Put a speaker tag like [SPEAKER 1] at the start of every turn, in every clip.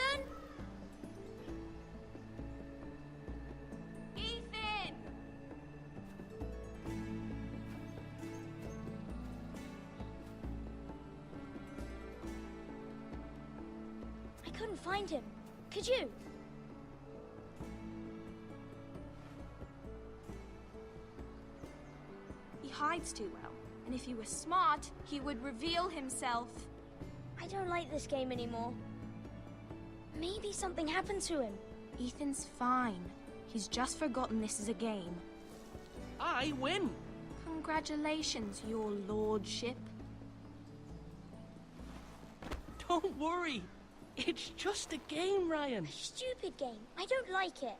[SPEAKER 1] Ethan? Ethan! I couldn't find him. Could you?
[SPEAKER 2] He hides too well, and if he were smart, he would reveal himself.
[SPEAKER 1] I don't like this game anymore. Maybe something happened to him.
[SPEAKER 2] Ethan's fine. He's just forgotten this is a game.
[SPEAKER 3] I win!
[SPEAKER 2] Congratulations, your lordship.
[SPEAKER 3] Don't worry. It's just a game, Ryan.
[SPEAKER 1] A stupid game. I don't like it.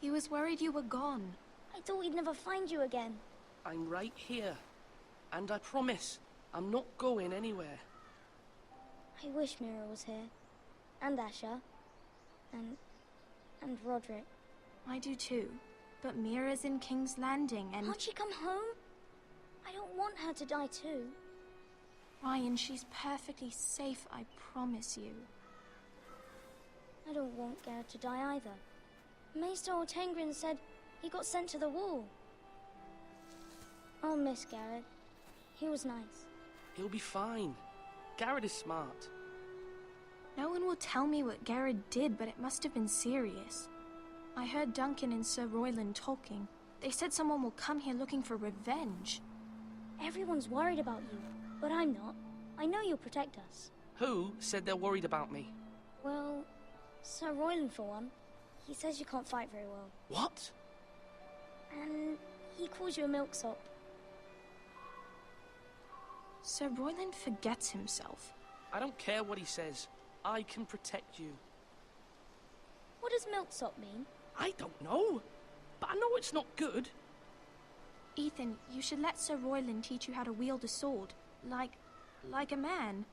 [SPEAKER 2] He was worried you were gone.
[SPEAKER 1] I thought we'd never find you again.
[SPEAKER 3] I'm right here. And I promise, I'm not going anywhere.
[SPEAKER 1] I wish Mira was here. And Asher. And Roderick.
[SPEAKER 2] I do too. But Mira's in King's Landing and...
[SPEAKER 1] Can't she come home? I don't want her to die too.
[SPEAKER 2] Ryan, she's perfectly safe, I promise you.
[SPEAKER 1] I don't want Garrett to die either. Maester Ortengrin said he got sent to the wall. I'll miss Garrett. He was nice.
[SPEAKER 3] He'll be fine. Garrett is smart.
[SPEAKER 2] No one will tell me what Garrett did, but it must have been serious. I heard Duncan and Sir Royland talking. They said someone will come here looking for revenge.
[SPEAKER 1] Everyone's worried about you, but I'm not. I know you'll protect us.
[SPEAKER 3] Who said they're worried about me?
[SPEAKER 1] Well, Sir Royland for one. He says you can't fight very well.
[SPEAKER 3] What?
[SPEAKER 1] And he calls you a milksop.
[SPEAKER 2] Sir Royland forgets himself.
[SPEAKER 3] I don't care what he says. I can protect you.
[SPEAKER 1] What does milksop mean?
[SPEAKER 3] I don't know. But I know it's not good.
[SPEAKER 2] Ethan, you should let Sir Royland teach you how to wield a sword. Like a man.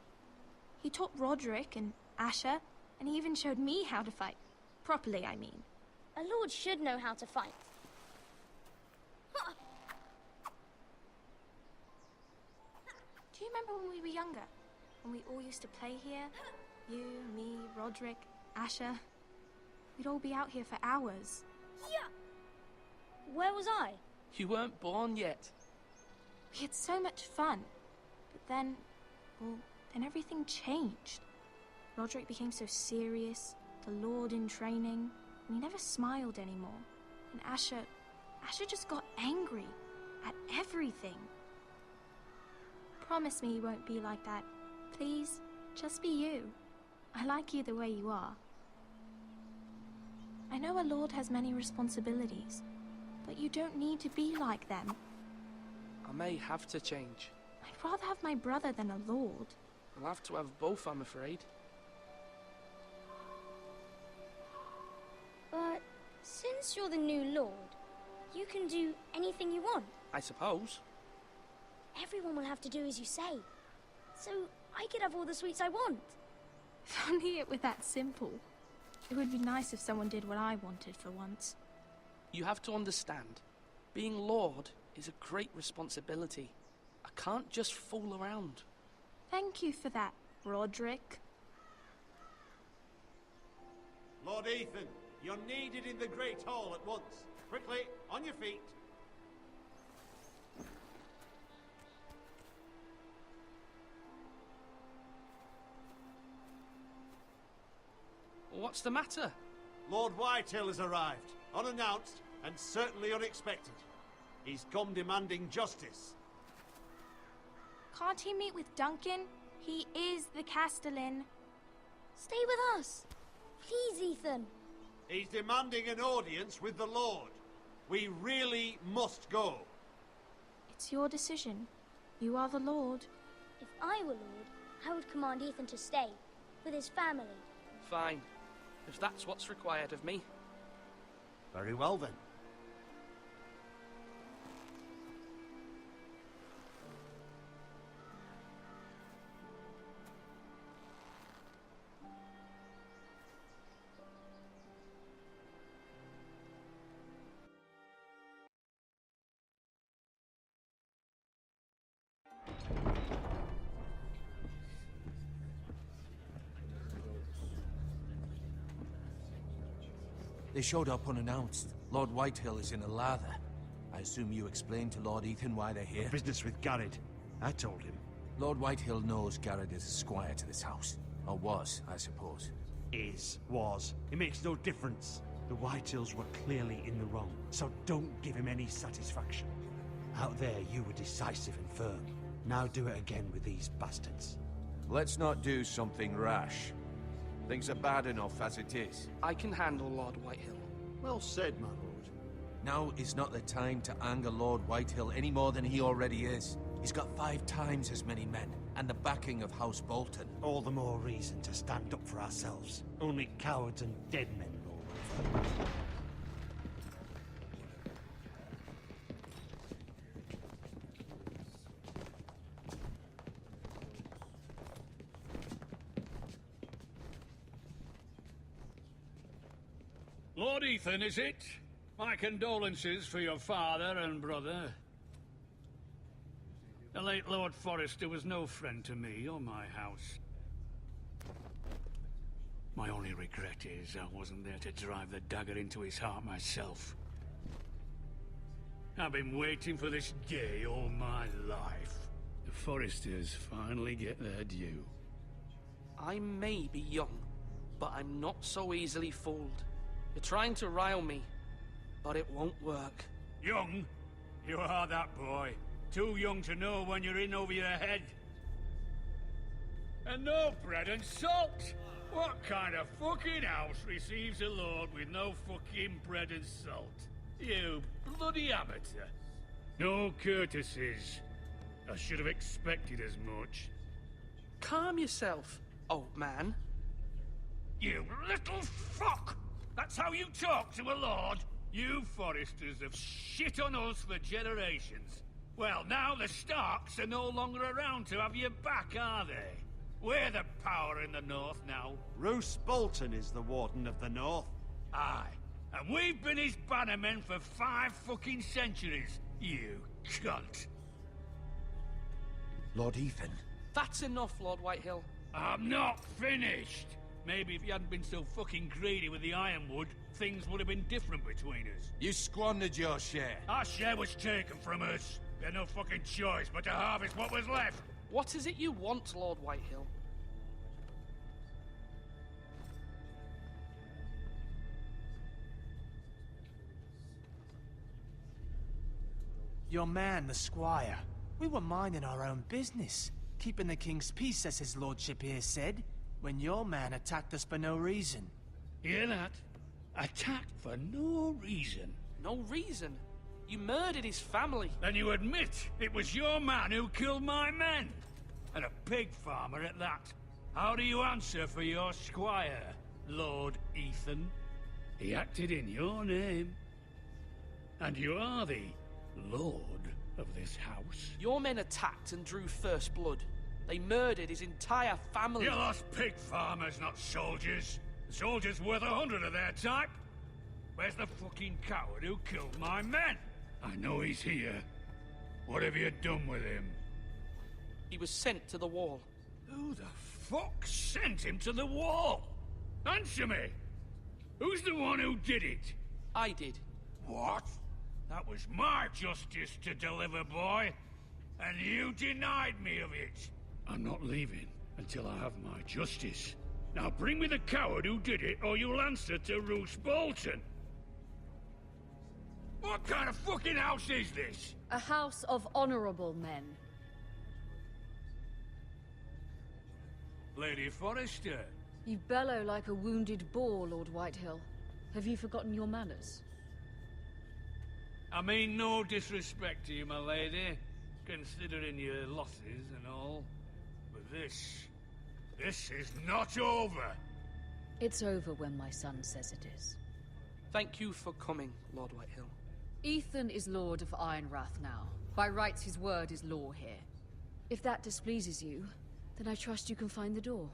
[SPEAKER 2] He taught Roderick and Asher, and he even showed me how to fight. Properly, I mean.
[SPEAKER 1] A lord should know how to fight.
[SPEAKER 2] Do you remember when we were younger? When we all used to play here? You, me, Roderick, Asher. We'd all be out here for hours.
[SPEAKER 1] Yeah. Where was I?
[SPEAKER 3] You weren't born yet.
[SPEAKER 2] We had so much fun. But then, well, then everything changed. Roderick became so serious, the Lord in training, and he never smiled anymore. And Asher just got angry at everything. Promise me you won't be like that. Please, just be you. I like you the way you are. I know a lord has many responsibilities, but you don't need to be like them.
[SPEAKER 3] I may have to change.
[SPEAKER 2] I'd rather have my brother than a lord.
[SPEAKER 3] I'll have to have both, I'm afraid.
[SPEAKER 1] But since you're the new lord, you can do anything you want.
[SPEAKER 3] I suppose.
[SPEAKER 1] Everyone will have to do as you say. So I could have all the sweets I want.
[SPEAKER 2] If only it were that simple. It would be nice if someone did what I wanted for once.
[SPEAKER 3] You have to understand, being Lord is a great responsibility. I can't just fool around.
[SPEAKER 2] Thank you for that, Roderick.
[SPEAKER 4] Lord Ethan, you're needed in the Great Hall at once. Quickly, on your feet.
[SPEAKER 3] What's the matter?
[SPEAKER 4] Lord Whitetail has arrived, unannounced and certainly unexpected. He's come demanding justice.
[SPEAKER 2] Can't he meet with Duncan? He is the Castellan.
[SPEAKER 1] Stay with us. Please, Ethan.
[SPEAKER 4] He's demanding an audience with the Lord. We really must go.
[SPEAKER 2] It's your decision. You are the Lord.
[SPEAKER 1] If I were Lord, I would command Ethan to stay, with his family.
[SPEAKER 3] Fine. If that's what's required of me.
[SPEAKER 4] Very well then.
[SPEAKER 5] They showed up unannounced. Lord Whitehill is in a lather. I assume you explained to Lord Ethan why they're here?
[SPEAKER 4] Business with Garrett. I told him.
[SPEAKER 5] Lord Whitehill knows Garrett is a squire to this house. Or was, I suppose.
[SPEAKER 4] Was. It makes no difference. The Whitehills were clearly in the wrong, so don't give him any satisfaction. Out there, you were decisive and firm. Now do it again with these bastards.
[SPEAKER 5] Let's not do something rash. Things are bad enough as it is.
[SPEAKER 3] I can handle Lord Whitehill.
[SPEAKER 4] Well said, my lord.
[SPEAKER 5] Now is not the time to anger Lord Whitehill any more than he already is. He's got 5 times as many men, and the backing of House Bolton.
[SPEAKER 4] All the more reason to stand up for ourselves. Only cowards and dead men roll over.
[SPEAKER 6] Lord Ethan, is it? My condolences for your father and brother. The late Lord Forrester was no friend to me or my house. My only regret is I wasn't there to drive the dagger into his heart myself. I've been waiting for this day all my life. The Forresters finally get their due.
[SPEAKER 3] I may be young, but I'm not so easily fooled. You're trying to rile me, but it won't work.
[SPEAKER 6] Young? You are that boy. Too young to know when you're in over your head. And no bread and salt! What kind of fucking house receives a lord with no fucking bread and salt? You bloody amateur. No courtesies. I should have expected as much.
[SPEAKER 3] Calm yourself, old man.
[SPEAKER 6] You little fuck! That's how you talk to a lord? You Forresters have shit on us for generations. Well, now the Starks are no longer around to have your back, are they? We're the power in the north now.
[SPEAKER 4] Roose Bolton is the Warden of the North.
[SPEAKER 6] Aye. And we've been his bannermen for 5 fucking centuries, you cunt.
[SPEAKER 5] Lord Ethan.
[SPEAKER 3] That's enough, Lord Whitehill.
[SPEAKER 6] I'm not finished. Maybe if you hadn't been so fucking greedy with the ironwood, things would have been different between us.
[SPEAKER 5] You squandered your share.
[SPEAKER 6] Our share was taken from us. We had no fucking choice but to harvest what was left.
[SPEAKER 3] What is it you want, Lord Whitehill?
[SPEAKER 7] Your man, the squire. We were minding our own business, keeping the king's peace, as his lordship here said, when your man attacked us for no reason.
[SPEAKER 6] Hear that? Attacked for no reason.
[SPEAKER 3] No reason? You murdered his family.
[SPEAKER 6] Then you admit it was your man who killed my men. And a pig farmer at that. How do you answer for your squire, Lord Ethan? He acted in your name. And you are the lord of this house.
[SPEAKER 3] Your men attacked and drew first blood. They murdered his entire family.
[SPEAKER 6] You lost pig farmers, not soldiers. The soldiers worth 100 of their type. Where's the fucking coward who killed my men? I know he's here. What have you done with him?
[SPEAKER 3] He was sent to the wall.
[SPEAKER 6] Who the fuck sent him to the wall? Answer me! Who's the one who did it?
[SPEAKER 3] I did.
[SPEAKER 6] What? That was my justice to deliver, boy. And you denied me of it. I'm not leaving until I have my justice. Now bring me the coward who did it, or you'll answer to Roose Bolton. What kind of fucking house is this?
[SPEAKER 8] A house of honorable men.
[SPEAKER 6] Lady Forrester.
[SPEAKER 8] You bellow like a wounded boar, Lord Whitehill. Have you forgotten your manners?
[SPEAKER 6] I mean no disrespect to you, my lady, considering your losses and all. But this is not over.
[SPEAKER 8] It's over when my son says it is.
[SPEAKER 3] Thank you for coming, Lord Whitehill.
[SPEAKER 8] Ethan is Lord of Ironrath now. By rights, his word is law here. If that displeases you, then I trust you can find the door.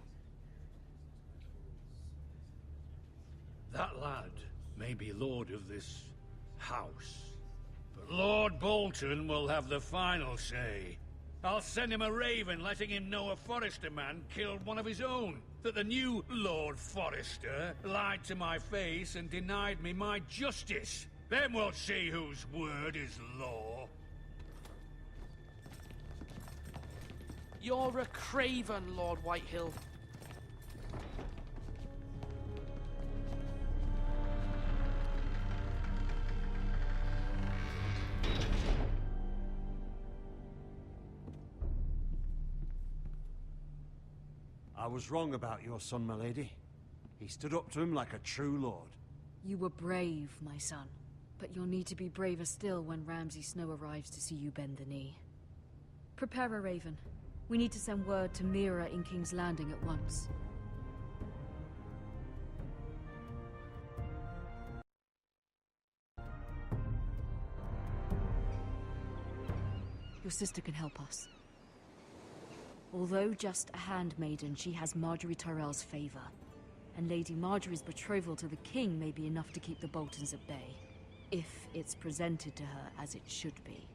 [SPEAKER 6] That lad may be lord of this house, but Lord Bolton will have the final say. I'll send him a raven letting him know a Forrester man killed one of his own. That the new Lord Forrester lied to my face and denied me my justice. Then we'll see whose word is law.
[SPEAKER 3] You're a craven, Lord Whitehill.
[SPEAKER 4] I was wrong about your son, my lady. He stood up to him like a true lord.
[SPEAKER 8] You were brave, my son. But you'll need to be braver still when Ramsay Snow arrives to see you bend the knee. Prepare a raven. We need to send word to Mira in King's Landing at once. Your sister can help us. Although just a handmaiden, she has Marjorie Tyrell's favor. And Lady Marjorie's betrothal to the king may be enough to keep the Boltons at bay. If it's presented to her as it should be.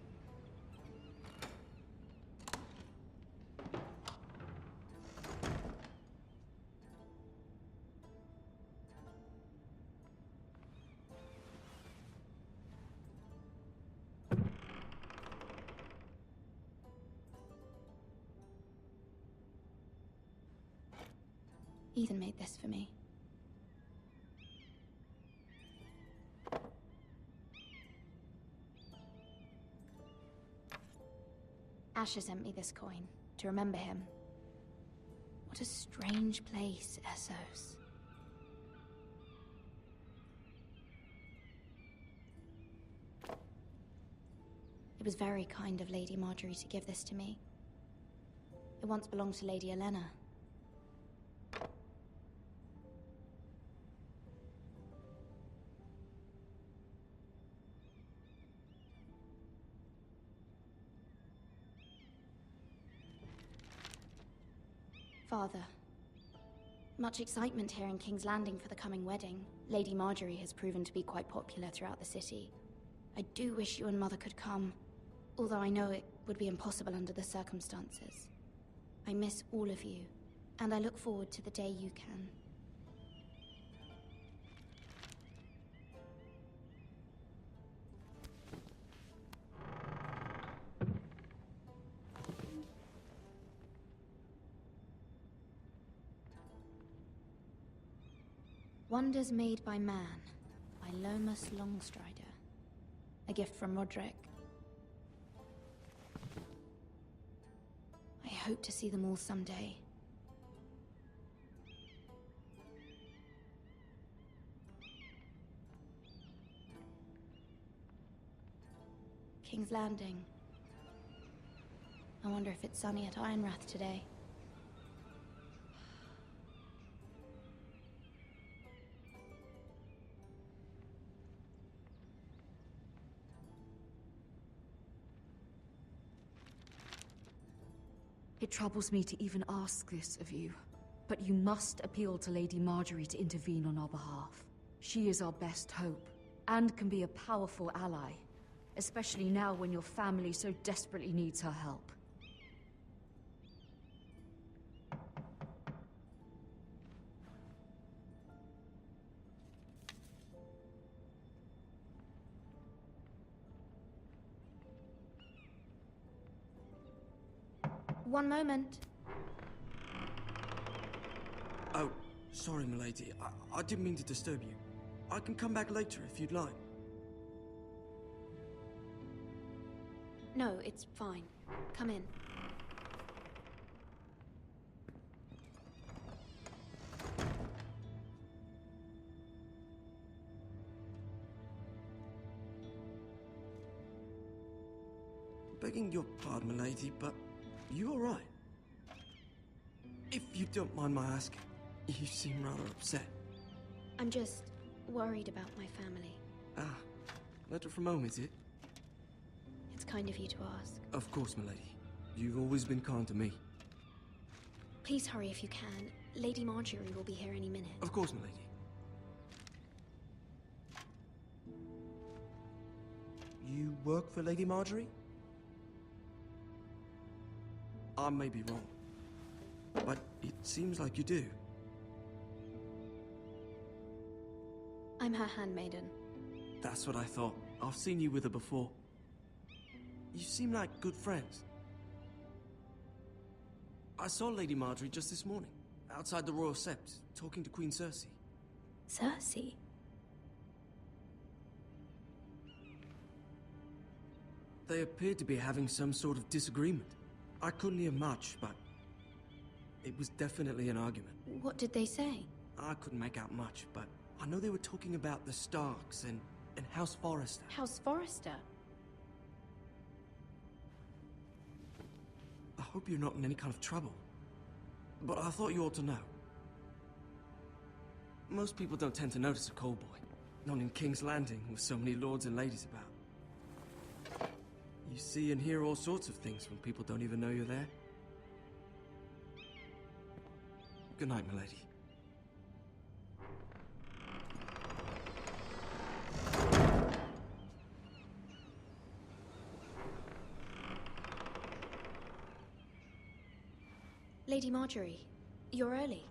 [SPEAKER 9] Ethan made this for me. Asher sent me this coin to remember him. What a strange place, Essos. It was very kind of Lady Marjorie to give this to me. It once belonged to Lady Elena. Father, much excitement here in King's Landing for the coming wedding. Lady Marjorie has proven to be quite popular throughout the city. I do wish you and Mother could come, although I know it would be impossible under the circumstances. I miss all of you, and I look forward to the day you can. Wonders Made by Man, by Lomas Longstrider. A gift from Roderick. I hope to see them all someday. King's Landing. I wonder if it's sunny at Ironrath today.
[SPEAKER 8] It troubles me to even ask this of you, but you must appeal to Lady Marjorie to intervene on our behalf. She is our best hope, and can be a powerful ally, especially now when your family so desperately needs her help.
[SPEAKER 9] One moment.
[SPEAKER 10] Oh, sorry, milady. I didn't mean to disturb you. I can come back later if you'd like.
[SPEAKER 9] No, it's fine. Come in.
[SPEAKER 10] Begging your pardon, milady, but you all right? If you don't mind my asking, you seem rather upset.
[SPEAKER 9] I'm just worried about my family.
[SPEAKER 10] Ah, letter from home, is it?
[SPEAKER 9] It's kind of you to ask.
[SPEAKER 10] Of course, milady. You've always been kind to me.
[SPEAKER 9] Please hurry if you can. Lady Marjorie will be here any minute.
[SPEAKER 10] Of course, milady. You work for Lady Marjorie? I may be wrong, but it seems like you do.
[SPEAKER 9] I'm her handmaiden.
[SPEAKER 10] That's what I thought. I've seen you with her before. You seem like good friends. I saw Lady Marjorie just this morning, outside the Royal Sept, talking to Queen Cersei.
[SPEAKER 9] Cersei?
[SPEAKER 10] They appeared to be having some sort of disagreement. I couldn't hear much, but it was definitely an argument.
[SPEAKER 9] What did they say?
[SPEAKER 10] I couldn't make out much, but I know they were talking about the Starks and House Forrester.
[SPEAKER 9] House Forrester?
[SPEAKER 10] I hope you're not in any kind of trouble. But I thought you ought to know. Most people don't tend to notice a call boy. Not in King's Landing with so many lords and ladies about. You see and hear all sorts of things when people don't even know you're there. Good night, milady.
[SPEAKER 9] Lady Marjorie, you're early.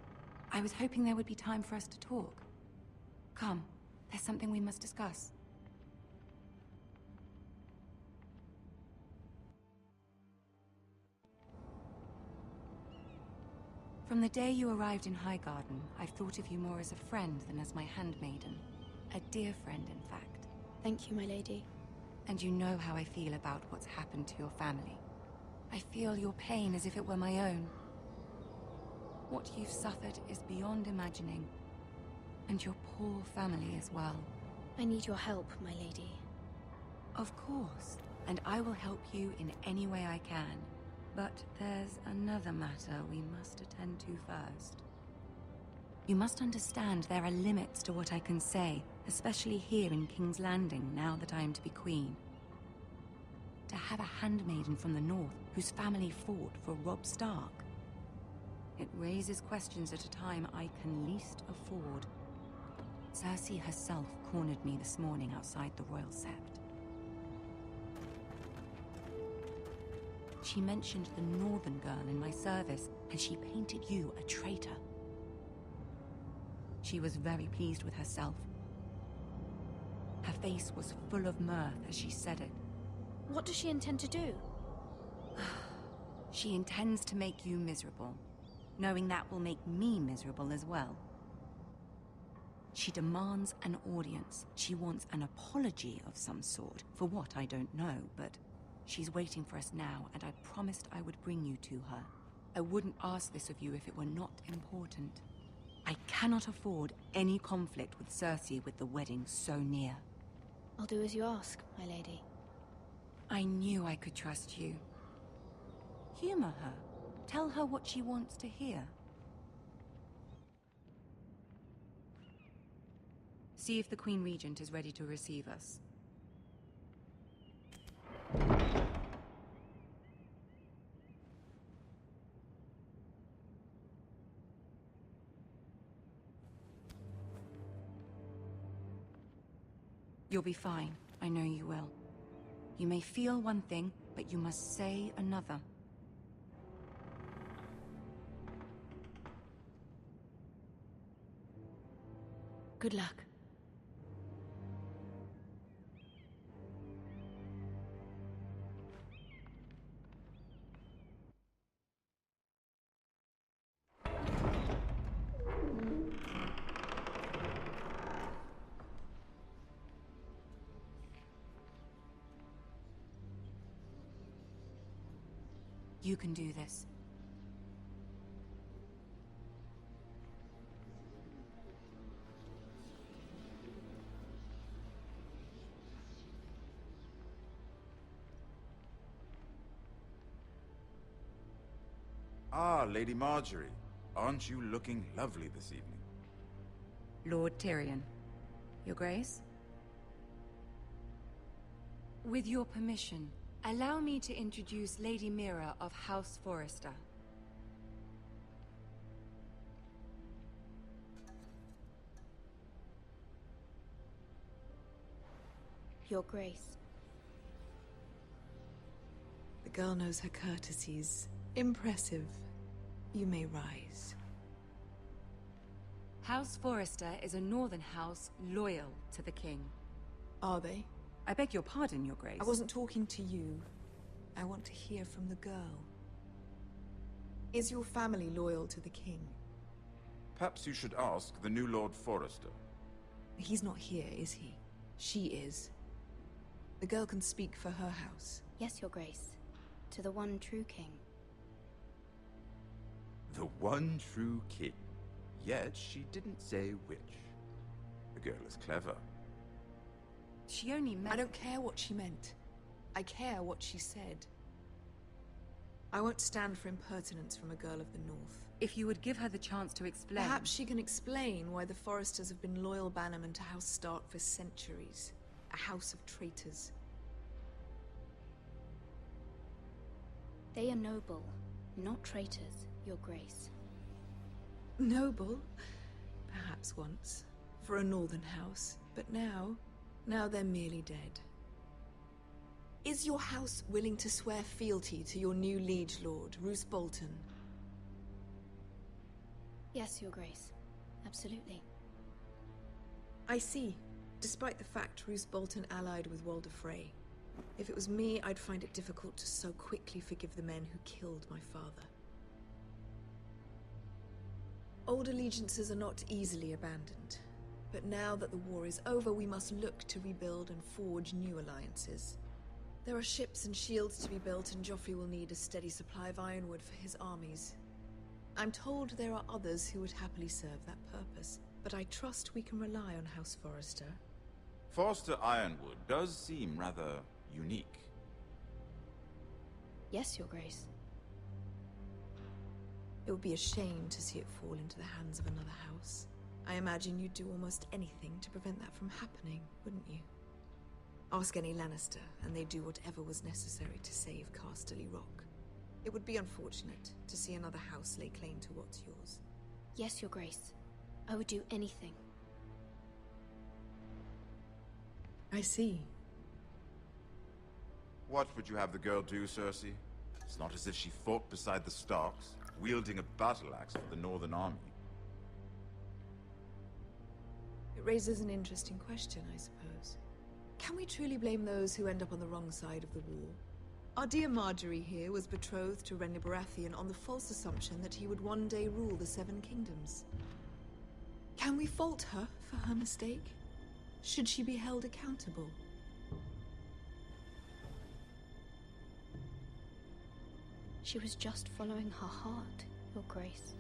[SPEAKER 11] I was hoping there would be time for us to talk. Come, there's something we must discuss. From the day you arrived in Highgarden, I've thought of you more as a friend than as my handmaiden. A dear friend, in fact.
[SPEAKER 9] Thank you, my lady.
[SPEAKER 11] And you know how I feel about what's happened to your family. I feel your pain as if it were my own. What you've suffered is beyond imagining. And your poor family as well.
[SPEAKER 9] I need your help, my lady.
[SPEAKER 11] Of course, and I will help you in any way I can. But there's another matter we must attend to first. You must understand there are limits to what I can say, especially here in King's Landing, now that I am to be queen. To have a handmaiden from the north whose family fought for Robb Stark. It raises questions at a time I can least afford. Cersei herself cornered me this morning outside the Royal Sept. She mentioned the northern girl in my service, and she painted you a traitor. She was very pleased with herself. Her face was full of mirth as she said it.
[SPEAKER 9] What does she intend to do?
[SPEAKER 11] She intends to make you miserable, knowing that will make me miserable as well. She demands an audience. She wants an apology of some sort, for what I don't know, but she's waiting for us now, and I promised I would bring you to her. I wouldn't ask this of you if it were not important. I cannot afford any conflict with Cersei with the wedding so near.
[SPEAKER 9] I'll do as you ask, my lady.
[SPEAKER 11] I knew I could trust you. Humor her. Tell her what she wants to hear. See if the Queen Regent is ready to receive us. You'll be fine. I know you will. You may feel one thing, but you must say another.
[SPEAKER 9] Good luck.
[SPEAKER 11] You can do this.
[SPEAKER 12] Ah, Lady Marjorie. Aren't you looking lovely this evening?
[SPEAKER 11] Lord Tyrion. Your Grace? With your permission, allow me to introduce Lady Mira of House Forrester.
[SPEAKER 9] Your Grace.
[SPEAKER 13] The girl knows her courtesies Impressive. You may rise.
[SPEAKER 11] House Forrester is a northern house loyal to the king.
[SPEAKER 13] Are they?
[SPEAKER 11] I beg your pardon, Your Grace.
[SPEAKER 13] I wasn't talking to you. I want to hear from the girl. Is your family loyal to the king?
[SPEAKER 12] Perhaps you should ask the new Lord Forrester.
[SPEAKER 13] He's not here, is he? She is. The girl can speak for her house.
[SPEAKER 9] Yes, Your Grace. To the one true king.
[SPEAKER 12] The one true king. Yet she didn't say which. The girl is clever.
[SPEAKER 11] She only meant...
[SPEAKER 13] I don't care what she meant. I care what she said. I won't stand for impertinence from a girl of the North.
[SPEAKER 11] If you would give her the chance to explain...
[SPEAKER 13] Perhaps she can explain why the Forresters have been loyal bannermen to House Stark for centuries. A house of traitors.
[SPEAKER 9] They are noble, not traitors, Your Grace.
[SPEAKER 13] Noble? Perhaps once. For a northern house. But now they're merely dead. Is your house willing to swear fealty to your new liege lord, Roose Bolton?
[SPEAKER 9] Yes, Your Grace. Absolutely.
[SPEAKER 13] I see. Despite the fact Roose Bolton allied with Walder Frey. If it was me, I'd find it difficult to so quickly forgive the men who killed my father. Old allegiances are not easily abandoned. But now that the war is over, we must look to rebuild and forge new alliances. There are ships and shields to be built, and Joffrey will need a steady supply of ironwood for his armies. I'm told there are others who would happily serve that purpose, but I trust we can rely on House Forrester.
[SPEAKER 12] Forster Ironwood does seem rather unique.
[SPEAKER 9] Yes, Your Grace.
[SPEAKER 13] It would be a shame to see it fall into the hands of another house. I imagine you'd do almost anything to prevent that from happening, wouldn't you? Ask any Lannister, and they'd do whatever was necessary to save Casterly Rock. It would be unfortunate to see another house lay claim to what's yours.
[SPEAKER 9] Yes, Your Grace. I would do anything.
[SPEAKER 13] I see.
[SPEAKER 12] What would you have the girl do, Cersei? It's not as if she fought beside the Starks, wielding a battle axe for the Northern Army.
[SPEAKER 13] It raises an interesting question, I suppose. Can we truly blame those who end up on the wrong side of the war? Our dear Marjorie here was betrothed to Renly Baratheon on the false assumption that he would one day rule the Seven Kingdoms. Can we fault her for her mistake? Should she be held accountable?
[SPEAKER 9] She was just following her heart, Your Grace.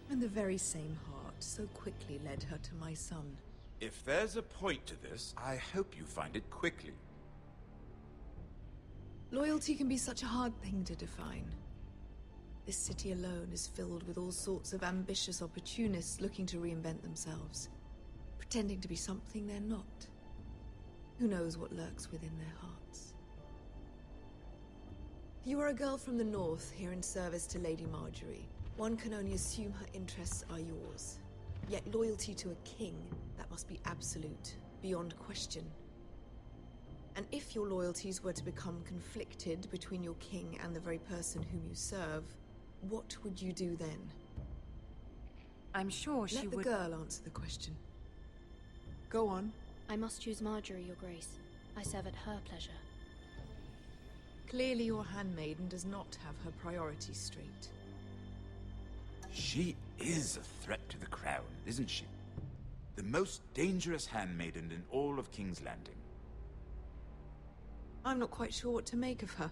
[SPEAKER 13] And the very same heart so quickly led her to my son.
[SPEAKER 12] If there's a point to this, I hope you find it quickly.
[SPEAKER 13] Loyalty can be such a hard thing to define. This city alone is filled with all sorts of ambitious opportunists looking to reinvent themselves, pretending to be something they're not. Who knows what lurks within their hearts? You are a girl from the north, here in service to Lady Marjorie. One can only assume her interests are yours. Yet loyalty to a king, that must be absolute, beyond question. And if your loyalties were to become conflicted between your king and the very person whom you serve, what would you do then?
[SPEAKER 11] I'm sure she would...
[SPEAKER 13] Let the girl answer the question. Go on.
[SPEAKER 9] I must choose Marjorie, Your Grace. I serve at her pleasure.
[SPEAKER 13] Clearly your handmaiden does not have her priorities straight.
[SPEAKER 12] She is a threat to the crown, isn't she? The most dangerous handmaiden in all of King's Landing.
[SPEAKER 13] I'm not quite sure what to make of her.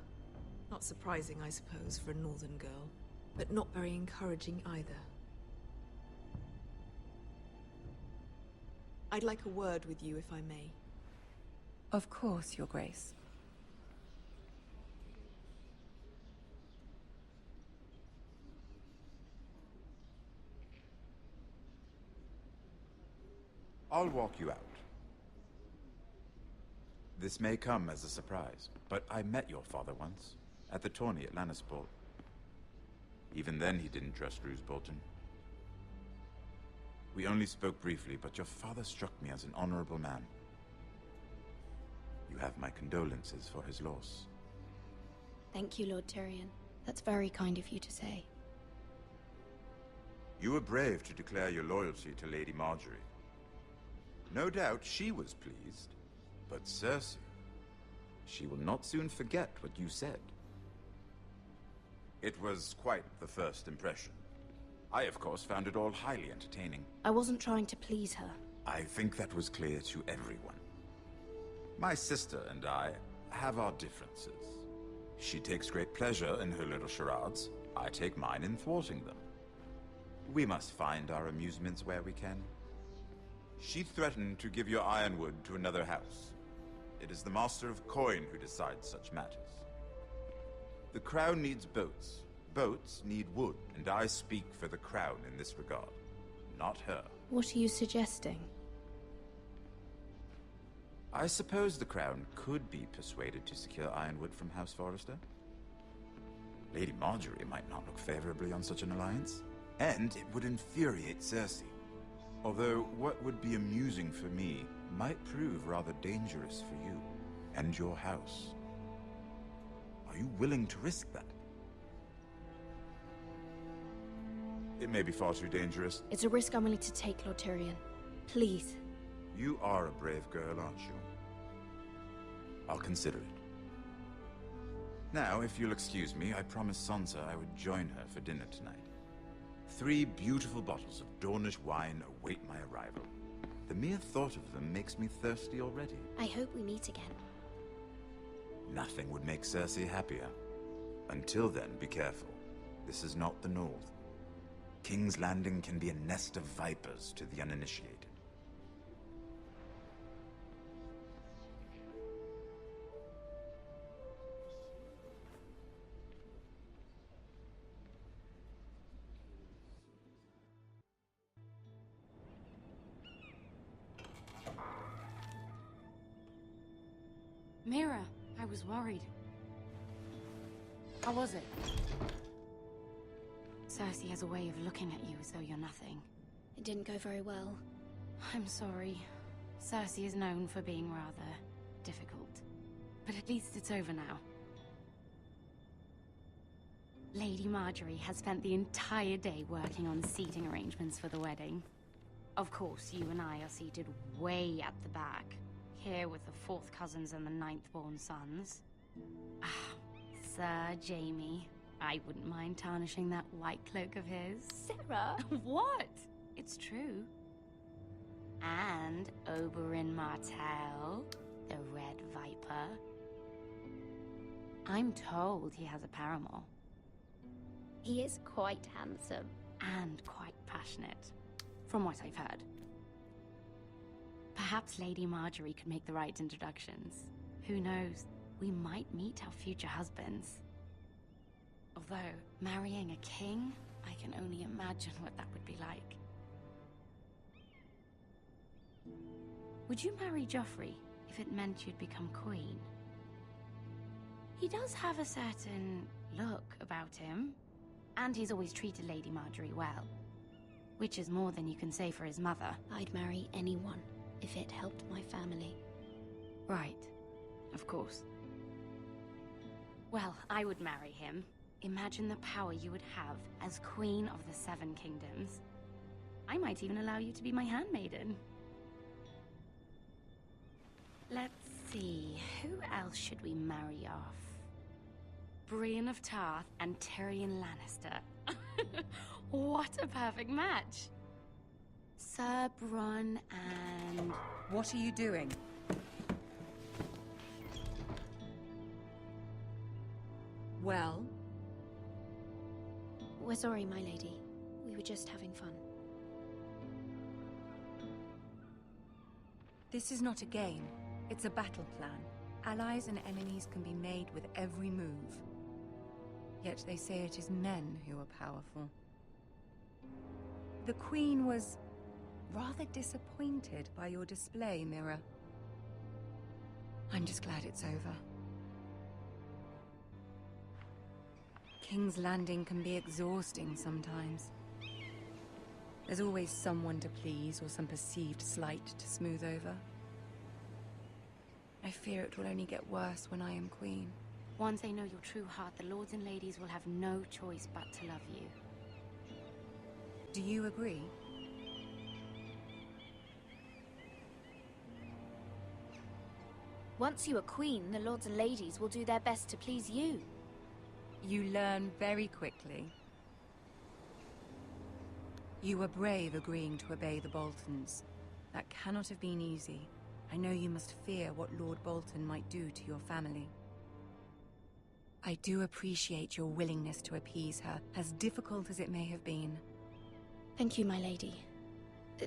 [SPEAKER 13] Not surprising, I suppose, for a northern girl, but not very encouraging either. I'd like a word with you, if I may.
[SPEAKER 11] Of course, Your Grace.
[SPEAKER 12] I'll walk you out. This may come as a surprise, but I met your father once, at the tourney at Lannisport. Even then he didn't trust Roose Bolton. We only spoke briefly, but your father struck me as an honorable man. You have my condolences for his loss.
[SPEAKER 9] Thank you, Lord Tyrion. That's very kind of you to say.
[SPEAKER 12] You were brave to declare your loyalty to Lady Marjorie. No doubt she was pleased, but Cersei, she will not soon forget what you said. It was quite the first impression. I, of course, found it all highly entertaining.
[SPEAKER 9] I wasn't trying to please her.
[SPEAKER 12] I think that was clear to everyone. My sister and I have our differences. She takes great pleasure in her little charades. I take mine in thwarting them. We must find our amusements where we can. She threatened to give your ironwood to another house. It is the Master of Coin who decides such matters. The Crown needs boats. Boats need wood, and I speak for the Crown in this regard, not her.
[SPEAKER 9] What are you suggesting?
[SPEAKER 12] I suppose the Crown could be persuaded to secure ironwood from House Forrester. Lady Marjorie might not look favorably on such an alliance, and it would infuriate Cersei. Although what would be amusing for me might prove rather dangerous for you and your house. Are you willing to risk that? It may be far too dangerous.
[SPEAKER 9] It's a risk I'm willing to take, Lord Tyrion. Please.
[SPEAKER 12] You are a brave girl, aren't you? I'll consider it. Now, if you'll excuse me, I promised Sansa I would join her for dinner tonight. 3 beautiful bottles of Dornish wine await my arrival. The mere thought of them makes me thirsty already.
[SPEAKER 9] I hope we meet again.
[SPEAKER 12] Nothing would make Cersei happier. Until then, be careful. This is not the North. King's Landing can be a nest of vipers to the uninitiated.
[SPEAKER 11] Mira, I was worried. How was it? Cersei has a way of looking at you as though you're nothing.
[SPEAKER 9] It didn't go very well.
[SPEAKER 11] I'm sorry. Cersei is known for being rather difficult. But at least it's over now. Lady Marjorie has spent the entire day working on seating arrangements for the wedding. Of course, you and I are seated way at the back. Here with the 4th cousins and the 9th-born sons. Ah, Sir Jaime. I wouldn't mind tarnishing that white cloak of his.
[SPEAKER 9] Sarah!
[SPEAKER 11] What? It's true. And Oberyn Martell, the Red Viper. I'm told he has a paramour.
[SPEAKER 9] He is quite handsome.
[SPEAKER 11] And quite passionate, from what I've heard. Perhaps Lady Marjorie could make the right introductions. Who knows? We might meet our future husbands. Although, marrying a king, I can only imagine what that would be like. Would you marry Joffrey if it meant you'd become queen? He does have a certain look about him, and he's always treated Lady Marjorie well. Which is more than you can say for his mother.
[SPEAKER 9] I'd marry anyone if it helped my family.
[SPEAKER 11] Right. Of course. Well, I would marry him. Imagine the power you would have as Queen of the 7 Kingdoms. I might even allow you to be my handmaiden. Let's see, who else should we marry off? Brienne of Tarth and Tyrion Lannister. What a perfect match! Sir Bronn and...
[SPEAKER 14] What are you doing? Well?
[SPEAKER 9] We're sorry, my lady. We were just having fun.
[SPEAKER 14] This is not a game. It's a battle plan. Allies and enemies can be made with every move. Yet they say it is men who are powerful. The Queen was rather disappointed by your display, Mira. I'm just glad it's over. King's Landing can be exhausting sometimes. There's always someone to please or some perceived slight to smooth over. I fear it will only get worse when I am queen.
[SPEAKER 11] Once they know your true heart, the lords and ladies will have no choice but to love you.
[SPEAKER 14] Do you agree?
[SPEAKER 9] Once you are queen, the lords and ladies will do their best to please you.
[SPEAKER 14] You learn very quickly. You were brave agreeing to obey the Boltons. That cannot have been easy. I know you must fear what Lord Bolton might do to your family. I do appreciate your willingness to appease her, as difficult as it may have been.
[SPEAKER 9] Thank you, my lady.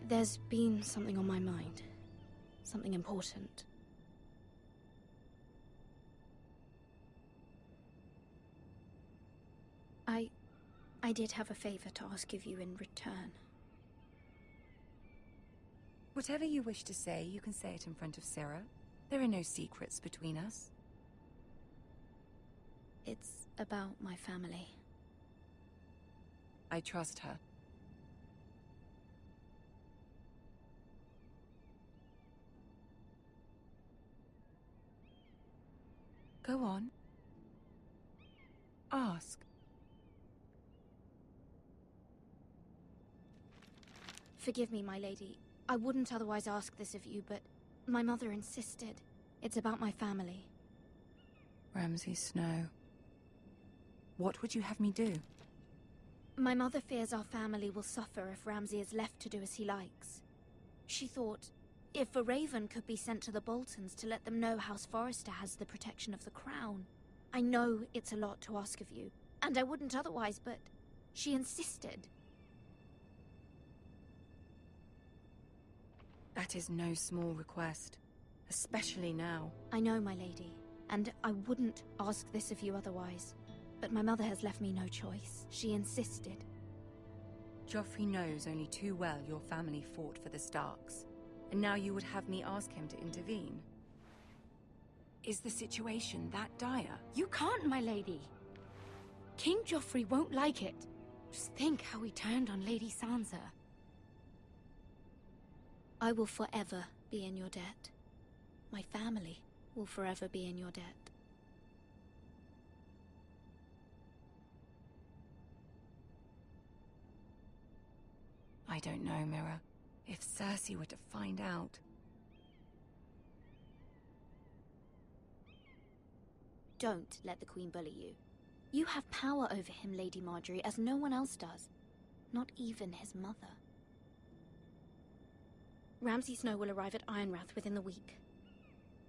[SPEAKER 9] There's been something on my mind. Something important. I did have a favor to ask of you in return.
[SPEAKER 14] Whatever you wish to say, you can say it in front of Sarah. There are no secrets between us.
[SPEAKER 9] It's about my family.
[SPEAKER 14] I trust her. Go on. Ask.
[SPEAKER 9] Forgive me, my lady. I wouldn't otherwise ask this of you, but my mother insisted. It's about my family.
[SPEAKER 14] Ramsay Snow. What would you have me do?
[SPEAKER 9] My mother fears our family will suffer if Ramsay is left to do as he likes. She thought, if a raven could be sent to the Boltons to let them know House Forrester has the protection of the crown. I know it's a lot to ask of you, and I wouldn't otherwise, but she insisted.
[SPEAKER 14] That is no small request, especially now.
[SPEAKER 9] I know, my lady, and I wouldn't ask this of you otherwise. But my mother has left me no choice. She insisted.
[SPEAKER 14] Joffrey knows only too well your family fought for the Starks, and now you would have me ask him to intervene. Is the situation that dire?
[SPEAKER 9] You can't, my lady. King Joffrey won't like it. Just think how he turned on Lady Sansa. I will forever be in your debt. My family will forever be in your debt.
[SPEAKER 14] I don't know, Mira. If Cersei were to find out...
[SPEAKER 9] Don't let the Queen bully you. You have power over him, Lady Marjorie, as no one else does. Not even his mother. Ramsay Snow will arrive at Ironrath within the week.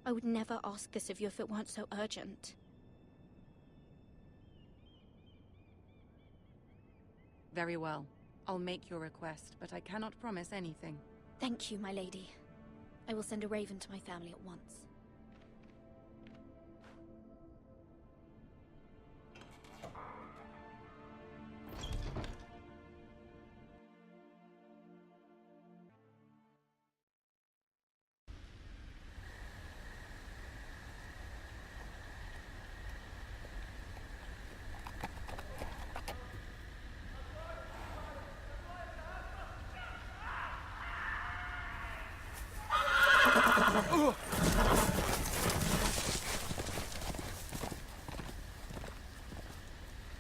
[SPEAKER 9] I would never ask this of you if it weren't so urgent.
[SPEAKER 14] Very well. I'll make your request, but I cannot promise anything.
[SPEAKER 9] Thank you, my lady. I will send a raven to my family at once.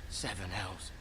[SPEAKER 3] Seven hells.